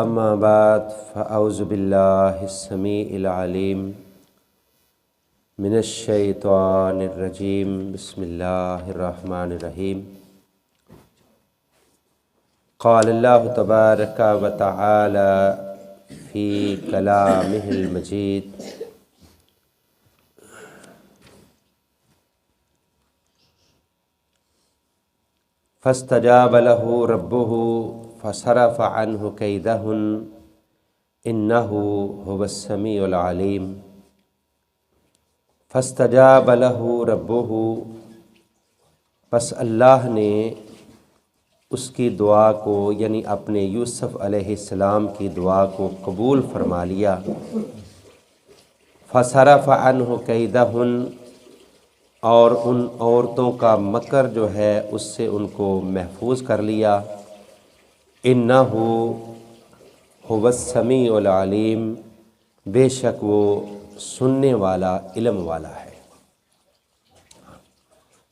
اما بعد فاعوذ باللہ السمیع العلیم من الشیطان الرجیم بسم اللہ الرحمن الرحیم قال اللہ تبارک و تعالی فی کلامہ المجید فاستجاب له ربه فصرف عنه کیدہن انہ هو السمیع العلیم فاستجاب له ربه، پس اللہ نے اس کی دعا کو یعنی اپنے یوسف علیہ السلام کی دعا کو قبول فرما لیا۔ فصرف عنہ کیدہن، اور ان عورتوں کا مکر جو ہے اس سے ان کو محفوظ کر لیا۔ انہ هو السمیع العلیم، بے شک وہ سننے والا علم والا ہے۔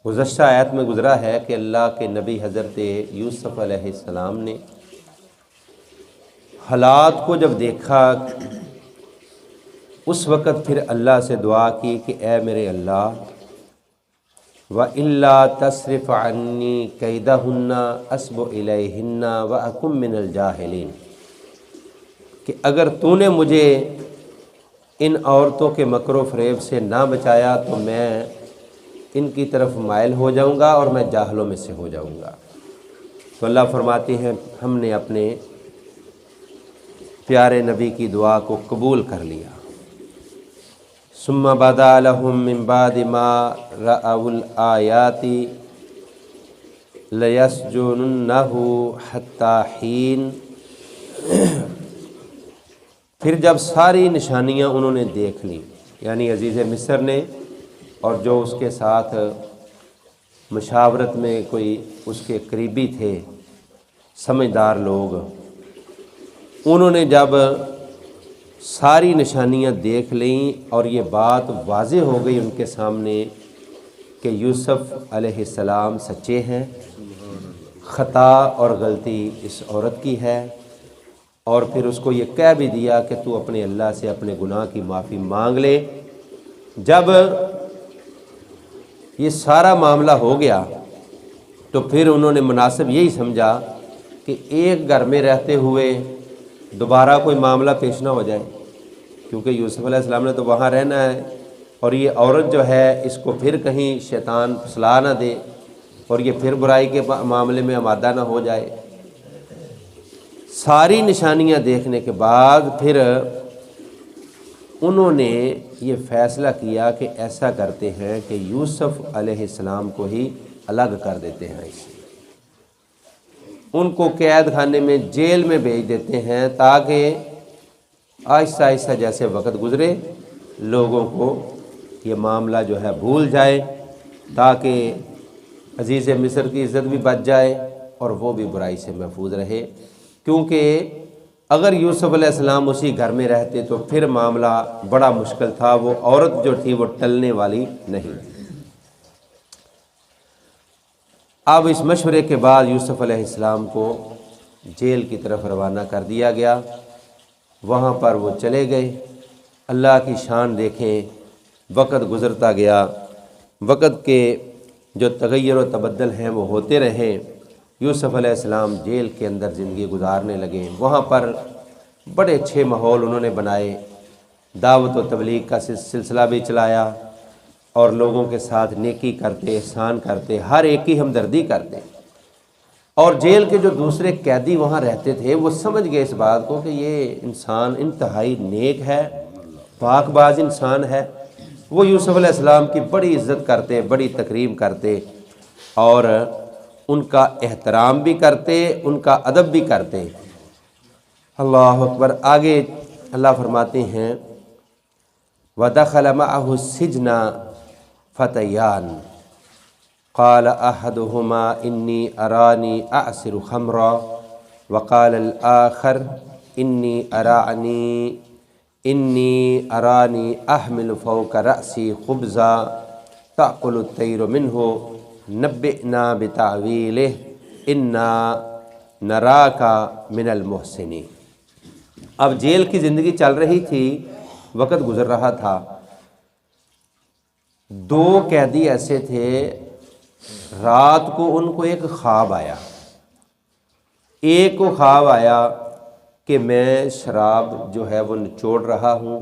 گزشتہ آیت میں گزرا ہے کہ اللہ کے نبی حضرت یوسف علیہ السلام نے حالات کو جب دیکھا اس وقت پھر اللہ سے دعا کی کہ اے میرے اللہ، وَإِلَّا تَصْرِفْ عَنِّي كَيْدَهُنَّ أَصْبُ إِلَيْهِنَّ وَأَكُن مِّنَ الْجَاهِلِينَ، کہ اگر تو نے مجھے ان عورتوں کے مکر و فریب سے نہ بچایا تو میں ان کی طرف مائل ہو جاؤں گا اور میں جاہلوں میں سے ہو جاؤں گا۔ تو اللہ فرماتے ہیں ہم نے اپنے پیارے نبی کی دعا کو قبول کر لیا۔ ثم بدا لهم من بعد ما رأوا الآیات لیسجننہ حتی حین، پھر جب ساری نشانیاں انہوں نے دیکھ لی، یعنی عزیز مصر نے اور جو اس کے ساتھ مشاورت میں کوئی اس کے قریبی تھے سمجھدار لوگ، انہوں نے جب ساری نشانیاں دیکھ لیں اور یہ بات واضح ہو گئی ان کے سامنے کہ یوسف علیہ السلام سچے ہیں، خطا اور غلطی اس عورت کی ہے، اور پھر اس کو یہ کہہ بھی دیا کہ تو اپنے اللہ سے اپنے گناہ کی معافی مانگ لے۔ جب یہ سارا معاملہ ہو گیا تو پھر انہوں نے مناسب یہی سمجھا کہ ایک گھر میں رہتے ہوئے دوبارہ کوئی معاملہ پیش نہ ہو جائے، کیونکہ یوسف علیہ السلام نے تو وہاں رہنا ہے، اور یہ عورت جو ہے اس کو پھر کہیں شیطان پھسلا نہ دے اور یہ پھر برائی کے معاملے میں آمادہ نہ ہو جائے۔ ساری نشانیاں دیکھنے کے بعد پھر انہوں نے یہ فیصلہ کیا کہ ایسا کرتے ہیں کہ یوسف علیہ السلام کو ہی الگ کر دیتے ہیں، اس سے ان کو قید خانے میں جیل میں بھیج دیتے ہیں تاکہ آہستہ آہستہ جیسے وقت گزرے لوگوں کو یہ معاملہ جو ہے بھول جائے، تاکہ عزیز مصر کی عزت بھی بچ جائے اور وہ بھی برائی سے محفوظ رہے، کیونکہ اگر یوسف علیہ السلام اسی گھر میں رہتے تو پھر معاملہ بڑا مشکل تھا، وہ عورت جو تھی وہ ٹلنے والی نہیں۔ اب اس مشورے کے بعد یوسف علیہ السلام کو جیل کی طرف روانہ کر دیا گیا، وہاں پر وہ چلے گئے۔ اللہ کی شان دیکھیں، وقت گزرتا گیا، وقت کے جو تغیر و تبدل ہیں وہ ہوتے رہے۔ یوسف علیہ السلام جیل کے اندر زندگی گزارنے لگے، وہاں پر بڑے اچھے ماحول انہوں نے بنائے، دعوت و تبلیغ کا سلسلہ بھی چلایا اور لوگوں کے ساتھ نیکی کرتے، احسان کرتے، ہر ایک کی ہمدردی کرتے، اور جیل کے جو دوسرے قیدی وہاں رہتے تھے وہ سمجھ گئے اس بات کو کہ یہ انسان انتہائی نیک ہے، پاک باز انسان ہے۔ وہ یوسف علیہ السلام کی بڑی عزت کرتے، بڑی تکریم کرتے اور ان کا احترام بھی کرتے، ان کا ادب بھی کرتے۔ اللہ اکبر۔ آگے اللہ فرماتے ہیں وَدَخَلَ مَعَهُ السِّجْنَ فَتَيَّانِ قَالَ أَحَدُهُمَا إِنِّي أَرَانِي أَعْصِرُ خَمْرًا وَقَالَ الْآخَرُ إِنِّي أَرَانِي أَحْمِلُ فَوْقَ رَأْسِي خُبْزًا تَأْكُلُ الطَّيْرُ مِنْهُ نبئنا بتعویلہ انا نراک من المحسنین۔ اب جیل کی زندگی چل رہی تھی، وقت گزر رہا تھا، 2 قیدی ایسے تھے، رات کو ان کو ایک خواب آیا، ایک کو خواب آیا کہ میں شراب جو ہے وہ نچوڑ رہا ہوں،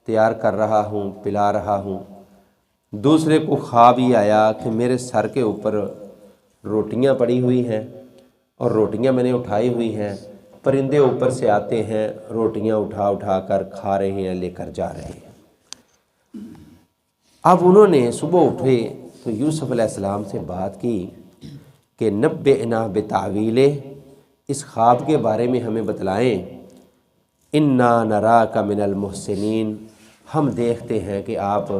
تیار کر رہا ہوں، پلا رہا ہوں۔ دوسرے کو خواب یہ آیا کہ میرے سر کے اوپر روٹیاں پڑی ہوئی ہیں اور روٹیاں میں نے اٹھائی ہوئی ہیں، پرندے اوپر سے آتے ہیں، روٹیاں اٹھا اٹھا کر کھا رہے ہیں، لے کر جا رہے ہیں۔ اب انہوں نے صبح اٹھے تو یوسف علیہ السلام سے بات کی کہ نبئنا بتاویلہ، اس خواب کے بارے میں ہمیں بتلائیں، انا نراک من المحسنین، ہم دیکھتے ہیں کہ آپ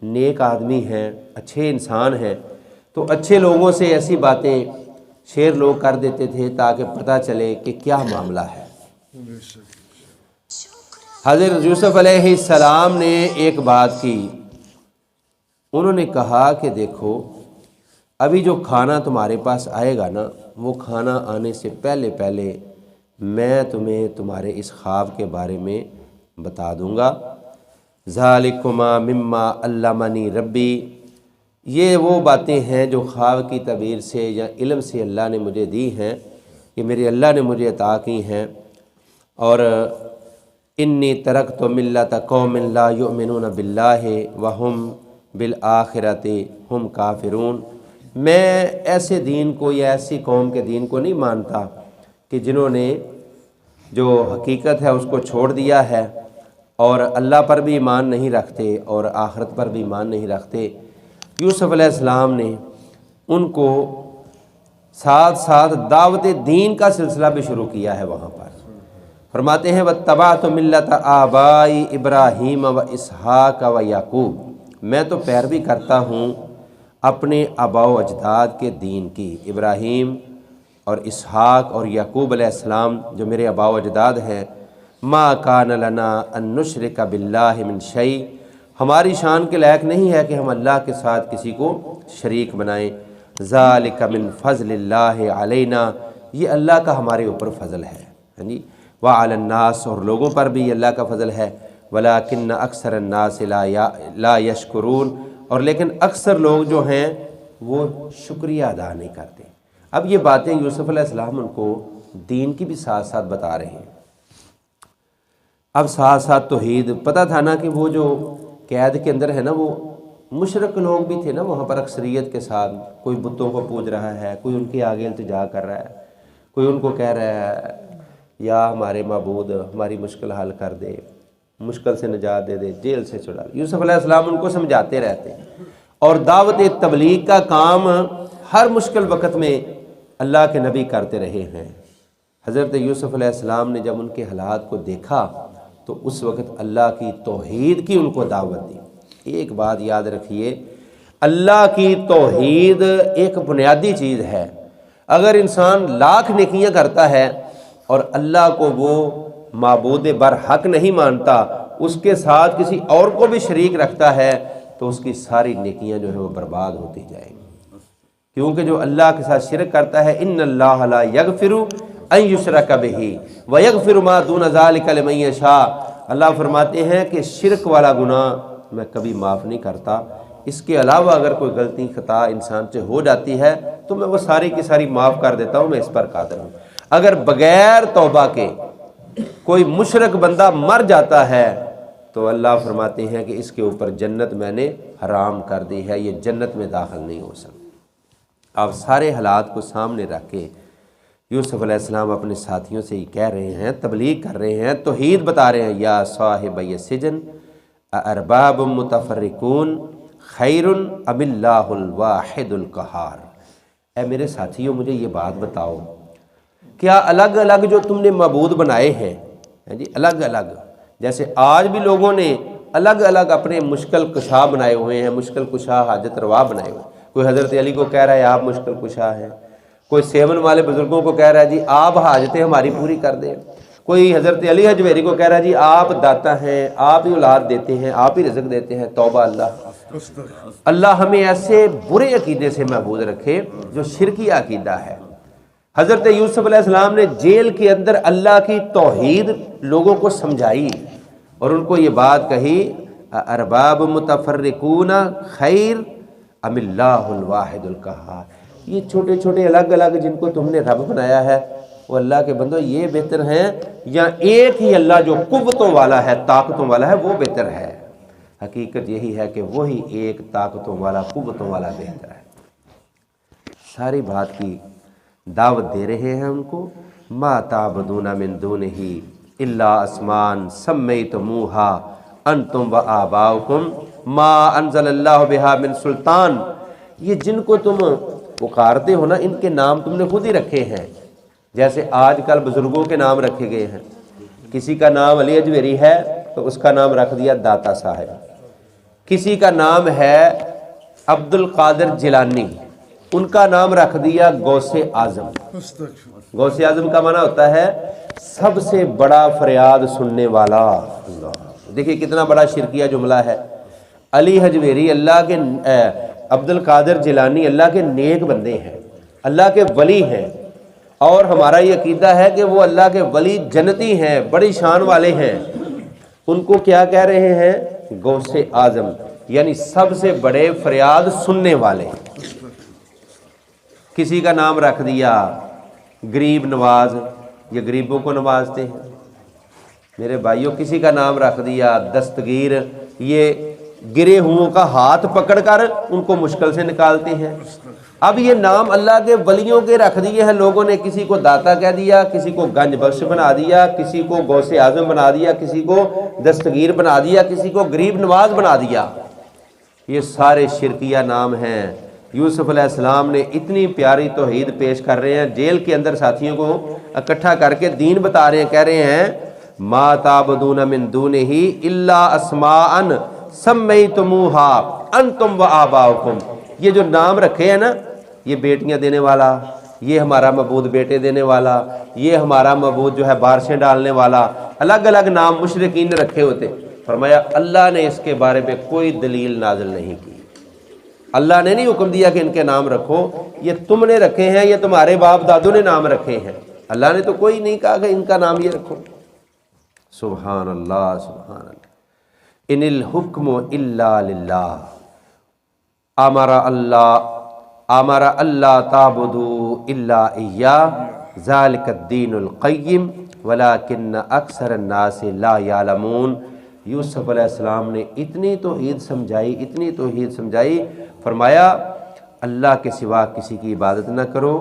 نیک آدمی ہیں، اچھے انسان ہیں۔ تو اچھے لوگوں سے ایسی باتیں شیر لوگ کر دیتے تھے تاکہ پتہ چلے کہ کیا معاملہ ہے۔ حضرت یوسف علیہ السلام نے ایک بات کی، انہوں نے کہا کہ دیکھو ابھی جو کھانا تمہارے پاس آئے گا نا، وہ کھانا آنے سے پہلے پہلے میں تمہیں تمہارے اس خواب کے بارے میں بتا دوں گا۔ ذالکما مما علمنی ربی، یہ وہ باتیں ہیں جو خواب کی تعبیر سے یا علم سے اللہ نے مجھے دی ہیں، یہ میرے اللہ نے مجھے عطا کی ہیں۔ اور انی ترکت ملت قوم لا یؤمنون باللہ وہم بالآخرۃ ہم کافرون، میں ایسے دین کو یا ایسی قوم کے دین کو نہیں مانتا کہ جنہوں نے جو حقیقت ہے اس کو چھوڑ دیا ہے اور اللہ پر بھی ایمان نہیں رکھتے اور آخرت پر بھی ایمان نہیں رکھتے۔ یوسف علیہ السلام نے ان کو ساتھ ساتھ دعوت دین کا سلسلہ بھی شروع کیا ہے۔ وہاں پر فرماتے ہیں واتبعت ملت آبائی ابراہیم و اسحاق و یعقوب، میں تو پیروی کرتا ہوں اپنے آباء و اجداد کے دین کی، ابراہیم اور اسحاق اور یعقوب علیہ السلام جو میرے آباء و اجداد ہیں۔ ما کان لنا ان نشرک باللہ من شیء، ہماری شان کے لائق نہیں ہے کہ ہم اللہ کے ساتھ کسی کو شریک بنائیں۔ ذالک من فضل اللہ علینا، یہ اللہ کا ہمارے اوپر فضل ہے، وعلی الناس، اور لوگوں پر بھی اللہ کا فضل ہے۔ ولکن اکثر الناس لا یشکرون، اور لیکن اکثر لوگ جو ہیں وہ شکریہ ادا نہیں کرتے۔ اب یہ باتیں یوسف علیہ السلام ان کو دین کی بھی ساتھ ساتھ بتا رہے ہیں۔ اب ساتھ ساتھ توحید، پتہ تھا نا کہ وہ جو قید کے اندر ہے نا، وہ مشرک لوگ بھی تھے نا وہاں پر اکثریت کے ساتھ، کوئی بتوں کو پوج رہا ہے، کوئی ان کے آگے التجا کر رہا ہے، کوئی ان کو کہہ رہا ہے یا ہمارے معبود ہماری مشکل حل کر دے، مشکل سے نجات دے دے، جیل سے چھڑا۔ یوسف علیہ السلام ان کو سمجھاتے رہتے ہیں، اور دعوت تبلیغ کا کام ہر مشکل وقت میں اللہ کے نبی کرتے رہے ہیں۔ حضرت یوسف علیہ السلام نے جب ان کے حالات کو دیکھا تو اس وقت اللہ کی توحید کی ان کو دعوت دی۔ ایک بات یاد رکھیے، اللہ کی توحید ایک بنیادی چیز ہے۔ اگر انسان لاکھ نیکیاں کرتا ہے اور اللہ کو وہ معبود برحق نہیں مانتا، اس کے ساتھ کسی اور کو بھی شریک رکھتا ہے، تو اس کی ساری نیکیاں جو ہے وہ برباد ہوتی جائیں گی، کیونکہ جو اللہ کے ساتھ شرک کرتا ہے، ان اللہ لا یغفر ان یشرک بہ ویغفر ما دون ذلک لمن یشاء، اللہ فرماتے ہیں کہ شرک والا گناہ میں کبھی معاف نہیں کرتا، اس کے علاوہ اگر کوئی غلطی خطا انسان سے ہو جاتی ہے تو میں وہ ساری کی ساری معاف کر دیتا ہوں، میں اس پر قادر ہوں۔ اگر بغیر توبہ کے کوئی مشرک بندہ مر جاتا ہے تو اللہ فرماتے ہیں کہ اس کے اوپر جنت میں نے حرام کر دی ہے، یہ جنت میں داخل نہیں ہو سکتا۔ آپ سارے حالات کو سامنے رکھ کے یوسف علیہ السلام اپنے ساتھیوں سے یہ کہہ رہے ہیں، تبلیغ کر رہے ہیں، توحید بتا رہے ہیں، یا صاحبی السجن ارباب متفرقون خیر ام اللہ الواحد القہار، اے میرے ساتھیوں مجھے یہ بات بتاؤ، کیا الگ الگ جو تم نے معبود بنائے ہیں جی، الگ الگ، جیسے آج بھی لوگوں نے الگ الگ اپنے مشکل کشا بنائے ہوئے ہیں، مشکل کشا حاجت روا بنائے ہوئے ہیں، کوئی حضرت علی کو کہہ رہا ہے آپ مشکل کشا ہیں، کوئی سیون والے بزرگوں کو کہہ رہا ہے جی آپ حاجتیں ہماری پوری کر دیں، کوئی حضرت علی حجویری کو کہہ رہا ہے جی آپ داتا ہیں، آپ ہی اولاد دیتے ہیں، آپ ہی رزق دیتے ہیں۔ توبہ اللہ، اللہ ہمیں ایسے برے عقیدے سے محفوظ رکھے جو شرکی عقیدہ ہے۔ حضرت یوسف علیہ السلام نے جیل کے اندر اللہ کی توحید لوگوں کو سمجھائی اور ان کو یہ بات کہی، ارباب متفرقون خیر ام اللہ الواحد القہار، یہ چھوٹے چھوٹے الگ الگ جن کو تم نے رب بنایا ہے وہ اللہ کے بندو یہ بہتر ہیں یا ایک ہی اللہ جو قوتوں والا ہے طاقتوں والا ہے وہ بہتر ہے؟ حقیقت یہی ہے کہ وہی ایک طاقتوں والا قوتوں والا بہتر ہے۔ ساری بات کی دعوت دے رہے ہیں ان کو، ما تعبدون من دونہ الا اسماء سمیتموہا انتم وآباؤکم ما انزل اللہ بہا من سلطان، یہ جن کو تم پکارتے ہو نا ان کے نام تم نے خود ہی رکھے ہیں، جیسے آج کل بزرگوں کے نام رکھے گئے ہیں۔ کسی کا نام علی اجویری ہے تو اس کا نام رکھ دیا داتا صاحب، کسی کا نام ہے عبد القادر جیلانی، ان کا نام رکھ دیا غوث اعظم۔ غوث اعظم کا معنی ہوتا ہے سب سے بڑا فریاد سننے والا۔ دیکھیے کتنا بڑا شرکیہ جملہ ہے۔ علی حجویری اللہ کے، عبد القادر جیلانی اللہ کے نیک بندے ہیں، اللہ کے ولی ہیں، اور ہمارا یہ عقیدہ ہے کہ وہ اللہ کے ولی جنتی ہیں، بڑی شان والے ہیں۔ ان کو کیا کہہ رہے ہیں؟ غوث اعظم، یعنی سب سے بڑے فریاد سننے والے۔ کسی کا نام رکھ دیا غریب نواز، یہ غریبوں کو نوازتے ہیں۔ میرے بھائیوں کسی کا نام رکھ دیا دستگیر، یہ گرے ہوں کا ہاتھ پکڑ کر ان کو مشکل سے نکالتے ہیں۔ اب یہ نام اللہ کے ولیوں کے رکھ دیے ہیں لوگوں نے، کسی کو داتا کہہ دیا، کسی کو گنج بخش بنا دیا، کسی کو غوث اعظم بنا دیا، کسی کو دستگیر بنا دیا، کسی کو غریب نواز بنا دیا۔ یہ سارے شرکیہ نام ہیں۔ یوسف علیہ السلام نے اتنی پیاری توحید پیش کر رہے ہیں، جیل کے اندر ساتھیوں کو اکٹھا کر کے دین بتا رہے ہیں، کہہ رہے ہیں ما تعبدون من دونہ الا اسماء سمیتموہا انتم وآباؤکم، یہ جو نام رکھے ہیں نا، یہ بیٹیاں دینے والا، یہ ہمارا معبود بیٹے دینے والا، یہ ہمارا معبود جو ہے بارشیں ڈالنے والا، الگ الگ نام مشرکین نے رکھے ہوتے۔ فرمایا اللہ نے اس کے بارے میں کوئی دلیل نازل نہیں کی، اللہ نے نہیں حکم دیا کہ ان کے نام رکھو، یہ تم نے رکھے ہیں، یہ تمہارے باپ دادوں نے نام رکھے ہیں، اللہ نے تو کوئی نہیں کہا کہ ان کا نام یہ رکھو۔ سبحان اللہ سبحان اللہ۔ ان الحکم الا للہ امر اللہ تعبدوا الا ایاہ ذالک الدین القیم ولکن اکثر الناس لا یعلمون۔ یوسف علیہ السلام نے اتنی توحید سمجھائی، اتنی توحید سمجھائی، فرمایا اللہ کے سوا کسی کی عبادت نہ کرو،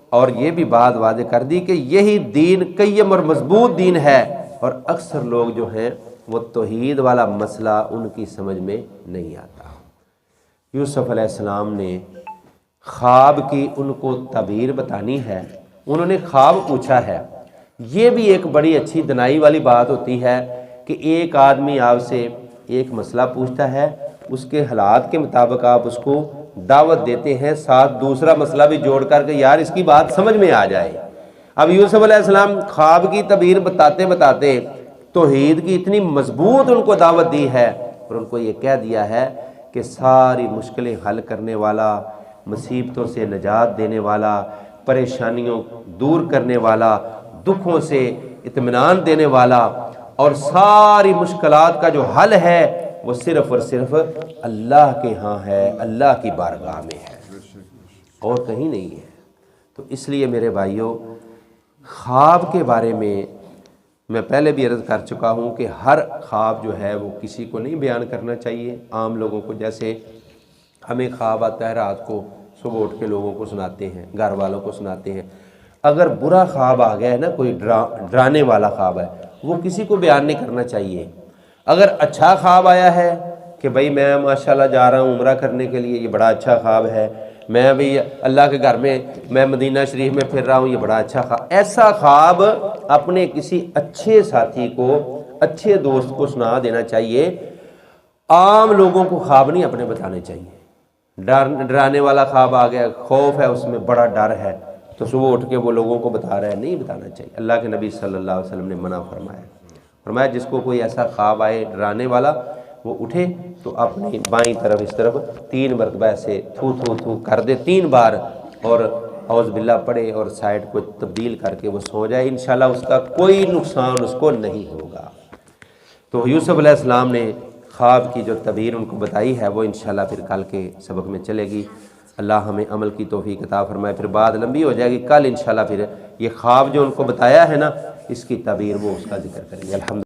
اور یہ بھی بات واضح کر دی کہ یہی دین قیم اور مضبوط دین ہے، اور اکثر لوگ جو ہیں وہ توحید والا مسئلہ ان کی سمجھ میں نہیں آتا۔ یوسف علیہ السلام نے خواب کی ان کو تعبیر بتانی ہے، انہوں نے خواب پوچھا ہے۔ یہ بھی ایک بڑی اچھی دنائی والی بات ہوتی ہے کہ ایک آدمی آپ سے ایک مسئلہ پوچھتا ہے، اس کے حالات کے مطابق آپ اس کو دعوت دیتے ہیں، ساتھ دوسرا مسئلہ بھی جوڑ کر کے یار اس کی بات سمجھ میں آ جائے۔ اب یوسف علیہ السلام خواب کی تعبیر بتاتے بتاتے توحید کی اتنی مضبوط ان کو دعوت دی ہے، اور ان کو یہ کہہ دیا ہے کہ ساری مشکلیں حل کرنے والا، مصیبتوں سے نجات دینے والا، پریشانیوں دور کرنے والا، دکھوں سے اطمینان دینے والا، اور ساری مشکلات کا جو حل ہے وہ صرف اور صرف اللہ کے ہاں ہے، اللہ کی بارگاہ میں ہے، اور کہیں نہیں ہے۔ تو اس لیے میرے بھائیوں، خواب کے بارے میں پہلے بھی عرض کر چکا ہوں کہ ہر خواب جو ہے وہ کسی کو نہیں بیان کرنا چاہیے، عام لوگوں کو۔ جیسے ہمیں خواب آتا ہے رات کو، صبح اٹھ کے لوگوں کو سناتے ہیں، گھر والوں کو سناتے ہیں۔ اگر برا خواب آ گیا ہے نا، کوئی ڈرانے والا خواب ہے، وہ کسی کو بیان نہیں کرنا چاہیے۔ اگر اچھا خواب آیا ہے کہ بھائی میں ماشاءاللہ جا رہا ہوں عمرہ کرنے کے لیے، یہ بڑا اچھا خواب ہے، میں بھی اللہ کے گھر میں مدینہ شریف میں پھر رہا ہوں، یہ بڑا اچھا خواب، ایسا خواب اپنے کسی اچھے ساتھی کو، اچھے دوست کو سنا دینا چاہیے۔ عام لوگوں کو خواب نہیں اپنے بتانے چاہیے۔ ڈرانے والا خواب آ گیا، خوف ہے اس میں، بڑا ڈر ہے، تو صبح اٹھ کے وہ لوگوں کو بتا رہا ہے، نہیں بتانا چاہیے۔ اللہ کے نبی صلی اللہ علیہ وسلم نے منع فرمایا جس کو کوئی ایسا خواب آئے ڈرانے والا، وہ اٹھے تو اپنی بائیں طرف اس طرف 3 مرتبہ ایسے تھو تھو تھو کر دے 3 بار، اور اعوذ باللہ پڑھے اور سائڈ کو تبدیل کر کے وہ سو جائے، انشاءاللہ اس کا کوئی نقصان اس کو نہیں ہوگا۔ تو یوسف علیہ السلام نے خواب کی جو تعبیر ان کو بتائی ہے وہ انشاءاللہ پھر کل کے سبق میں چلے گی۔ اللہ ہمیں عمل کی توفیق عطا فرمائے، پھر بات لمبی ہو جائے گی، کل انشاءاللہ پھر یہ خواب جو ان کو بتایا ہے نا اس کی تعبیر وہ اس کا ذکر کریں گے۔ الحمد